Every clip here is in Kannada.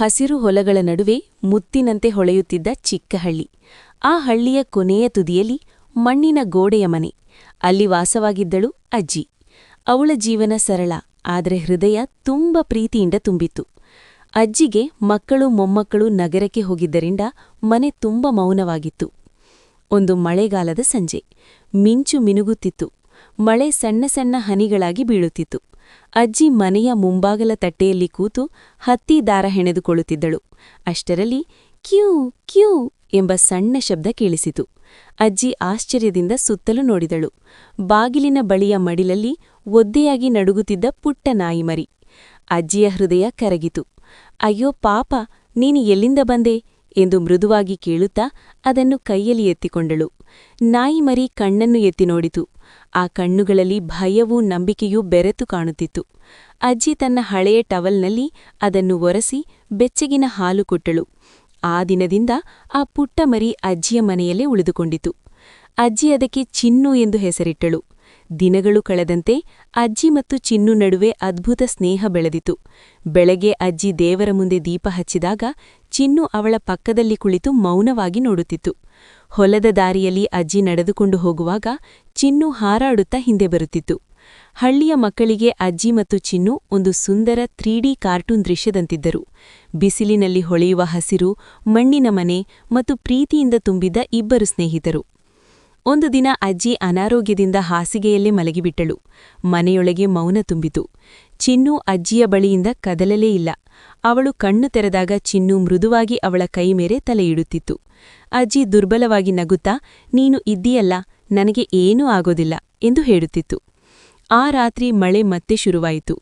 ಹಸಿರು ಹೊಲಗಳ ನಡುವೆ ಮುತ್ತಿನಂತೆ ಹೊಳೆಯುತ್ತಿದ್ದ ಚಿಕ್ಕ ಹಳ್ಳಿ. ಆ ಹಳ್ಳಿಯ ಕೊನೆಯ ತುದಿಯಲ್ಲಿ ಮಣ್ಣಿನ ಗೋಡೆಯ ಮನೆ. ಅಲ್ಲಿ ವಾಸವಾಗಿದ್ದಳು ಅಜ್ಜಿ. ಅವಳ ಜೀವನ ಸರಳ, ಆದರೆ ಹೃದಯ ತುಂಬ ಪ್ರೀತಿಯಿಂದ ತುಂಬಿತ್ತು. ಅಜ್ಜಿಗೆ ಮಕ್ಕಳು ಮೊಮ್ಮಕ್ಕಳು ನಗರಕ್ಕೆ ಹೋಗಿದ್ದರಿಂದ ಮನೆ ತುಂಬ ಮೌನವಾಗಿತ್ತು. ಒಂದು ಮಳೆಗಾಲದ ಸಂಜೆ. ಮಿಂಚು ಮಿನುಗುತ್ತಿತ್ತು. ಮಳೆ ಸಣ್ಣ ಸಣ್ಣ ಹನಿಗಳಾಗಿ ಬೀಳುತ್ತಿತ್ತು. ಅಜ್ಜಿ ಮನೆಯ ಮುಂಬಾಗಲ ತಟ್ಟೆಯಲ್ಲಿ ಕೂತು ಹತ್ತಿ ದಾರ ಹೆಣೆದುಕೊಳ್ಳುತ್ತಿದ್ದಳು. ಅಷ್ಟರಲ್ಲಿ ಕ್ಯೂ ಕ್ಯೂ ಎಂಬ ಸಣ್ಣ ಶಬ್ದ ಕೇಳಿಸಿತು. ಅಜ್ಜಿ ಆಶ್ಚರ್ಯದಿಂದ ಸುತ್ತಲೂ ನೋಡಿದಳು. ಬಾಗಿಲಿನ ಬಳಿಯ ಮಡಿಲಲ್ಲಿ ಒದ್ದೆಯಾಗಿ ನಡುಗುತ್ತಿದ್ದ ಪುಟ್ಟ ನಾಯಿಮರಿ. ಅಜ್ಜಿಯ ಹೃದಯ ಕರಗಿತು. ಅಯ್ಯೋ ಪಾಪ, ನೀನು ಎಲ್ಲಿಂದ ಬಂದೆ ಎಂದು ಮೃದುವಾಗಿ ಕೇಳುತ್ತಾ ಅದನ್ನು ಕೈಯಲ್ಲಿ ಎತ್ತಿಕೊಂಡಳು. ನಾಯಿಮರಿ ಕಣ್ಣನ್ನು ಎತ್ತಿ ನೋಡಿತು. ಆ ಕಣ್ಣುಗಳಲ್ಲಿ ಭಯವೂ ನಂಬಿಕೆಯೂ ಬೆರೆತು ಕಾಣುತ್ತಿತ್ತು. ಅಜ್ಜಿ ತನ್ನ ಹಳೆಯ ಟವಲ್ನಲ್ಲಿ ಅದನ್ನು ಒರೆಸಿ ಬೆಚ್ಚಗಿನ ಹಾಲು ಕೊಟ್ಟಳು. ಆ ದಿನದಿಂದ ಆ ಪುಟ್ಟ ಮರಿ ಅಜ್ಜಿಯ ಮನೆಯಲ್ಲೇ ಉಳಿದುಕೊಂಡಿತು. ಅಜ್ಜಿ ಅದಕ್ಕೆ ಚಿನ್ನು ಎಂದು ಹೆಸರಿಟ್ಟಳು. ದಿನಗಳು ಕಳೆದಂತೆ ಅಜ್ಜಿ ಮತ್ತು ಚಿನ್ನು ನಡುವೆ ಅದ್ಭುತ ಸ್ನೇಹ ಬೆಳೆದಿತು. ಬೆಳಗ್ಗೆ ಅಜ್ಜಿ ದೇವರ ಮುಂದೆ ದೀಪ ಹಚ್ಚಿದಾಗ ಚಿನ್ನು ಅವಳ ಪಕ್ಕದಲ್ಲಿ ಕುಳಿತು ಮೌನವಾಗಿ ನೋಡುತ್ತಿತ್ತು. ಹೊಲದ ದಾರಿಯಲ್ಲಿ ಅಜ್ಜಿ ನಡೆದುಕೊಂಡು ಹೋಗುವಾಗ ಚಿನ್ನು ಹಾರಾಡುತ್ತಾ ಹಿಂದೆ ಬರುತ್ತಿತ್ತು. ಹಳ್ಳಿಯ ಮಕ್ಕಳಿಗೆ ಅಜ್ಜಿ ಮತ್ತು ಚಿನ್ನು ಒಂದು ಸುಂದರ 3D ಕಾರ್ಟೂನ್ ದೃಶ್ಯದಂತಿದ್ದರು. ಬಿಸಿಲಿನಲ್ಲಿ ಹೊಳೆಯುವ ಹಸಿರು, ಮಣ್ಣಿನ ಮನೆ ಮತ್ತು ಪ್ರೀತಿಯಿಂದ ತುಂಬಿದ್ದ ಇಬ್ಬರು ಸ್ನೇಹಿತರು. ಒಂದು ದಿನ ಅಜ್ಜಿ ಅನಾರೋಗ್ಯದಿಂದ ಹಾಸಿಗೆಯಲ್ಲೇ ಮಲಗಿಬಿಟ್ಟಳು. ಮನೆಯೊಳಗೆ ಮೌನ ತುಂಬಿತು. ಚಿನ್ನು ಅಜ್ಜಿಯ ಬಳಿಯಿಂದ ಕದಲಲೇ ಇಲ್ಲ. ಅವಳು ಕಣ್ಣು ತೆರೆದಾಗ ಚಿನ್ನು ಮೃದುವಾಗಿ ಅವಳ ಕೈ ಮೇರೆ ತಲೆಯಿಡುತ್ತಿತ್ತು. ಅಜ್ಜಿ ದುರ್ಬಲವಾಗಿ ನಗುತ್ತಾ, ನೀನು ಇದ್ದೀಯಲ್ಲ, ನನಗೆ ಏನೂ ಆಗೋದಿಲ್ಲ ಎಂದು ಹೇಳುತ್ತಿತ್ತು. ಆ ರಾತ್ರಿ ಮಳೆ ಮತ್ತೆ ಶುರುವಾಯಿತು.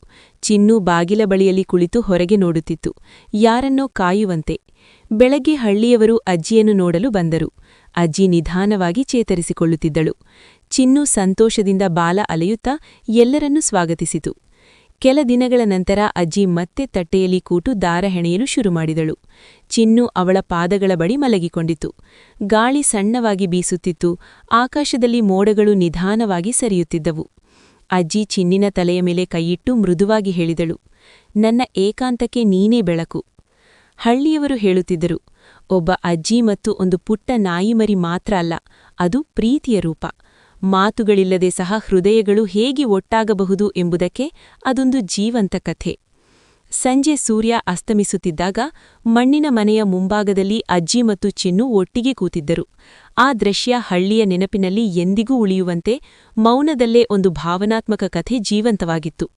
ಚಿನ್ನು ಬಾಗಿಲ ಬಳಿಯಲ್ಲಿ ಕುಳಿತು ಹೊರಗೆ ನೋಡುತ್ತಿತ್ತು, ಯಾರನ್ನೋ ಕಾಯುವಂತೆ. ಬೆಳಗ್ಗೆ ಹಳ್ಳಿಯವರು ಅಜ್ಜಿಯನ್ನು ನೋಡಲು ಬಂದರು. ಅಜ್ಜಿ ನಿಧಾನವಾಗಿ ಚೇತರಿಸಿಕೊಳ್ಳುತ್ತಿದ್ದಳು. ಚಿನ್ನು ಸಂತೋಷದಿಂದ ಬಾಲ ಅಲೆಯುತ್ತಾ ಎಲ್ಲರನ್ನೂ ಸ್ವಾಗತಿಸಿತು. ಕೆಲ ದಿನಗಳ ನಂತರ ಅಜ್ಜಿ ಮತ್ತೆ ತಟ್ಟೆಯಲ್ಲಿ ಕೂತು ದಾರ ಹೆಣೆಯಲು ಶುರುಮಾಡಿದಳು. ಚಿನ್ನು ಅವಳ ಪಾದಗಳ ಬಳಿ ಮಲಗಿಕೊಂಡಿತು. ಗಾಳಿ ಸಣ್ಣವಾಗಿ ಬೀಸುತ್ತಿತ್ತು. ಆಕಾಶದಲ್ಲಿ ಮೋಡಗಳು ನಿಧಾನವಾಗಿ ಸರಿಯುತ್ತಿದ್ದವು. ಅಜ್ಜಿ ಚಿನ್ನಿನ ತಲೆಯ ಮೇಲೆ ಕೈಯಿಟ್ಟು ಮೃದುವಾಗಿ ಹೇಳಿದಳು, ನನ್ನ ಏಕಾಂತಕ್ಕೆ ನೀನೇ ಬೆಳಕು. ಹಳ್ಳಿಯವರು ಹೇಳುತ್ತಿದ್ದರು, ಒಬ್ಬ ಅಜ್ಜಿ ಮತ್ತು ಒಂದು ಪುಟ್ಟ ನಾಯಿಮರಿ ಮಾತ್ರ ಅಲ್ಲ, ಅದು ಪ್ರೀತಿಯ ರೂಪ. ಮಾತುಗಳಿಲ್ಲದೆ ಸಹ ಹೃದಯಗಳು ಹೇಗೆ ಒಟ್ಟಾಗಬಹುದು ಎಂಬುದಕ್ಕೆ ಅದೊಂದು ಜೀವಂತ ಕಥೆ. ಸಂಜೆ ಸೂರ್ಯ ಅಸ್ತಮಿಸುತ್ತಿದ್ದಾಗ ಮಣ್ಣಿನ ಮನೆಯ ಮುಂಭಾಗದಲ್ಲಿ ಅಜ್ಜಿ ಮತ್ತು ಚಿನ್ನು ಒಟ್ಟಿಗೆ ಕೂತಿದ್ದರು. ಆ ದೃಶ್ಯ ಹಳ್ಳಿಯ ನೆನಪಿನಲ್ಲಿ ಎಂದಿಗೂ ಉಳಿಯುವಂತೆ ಮೌನದಲ್ಲೇ ಒಂದು ಭಾವನಾತ್ಮಕ ಕಥೆ ಜೀವಂತವಾಗಿತ್ತು.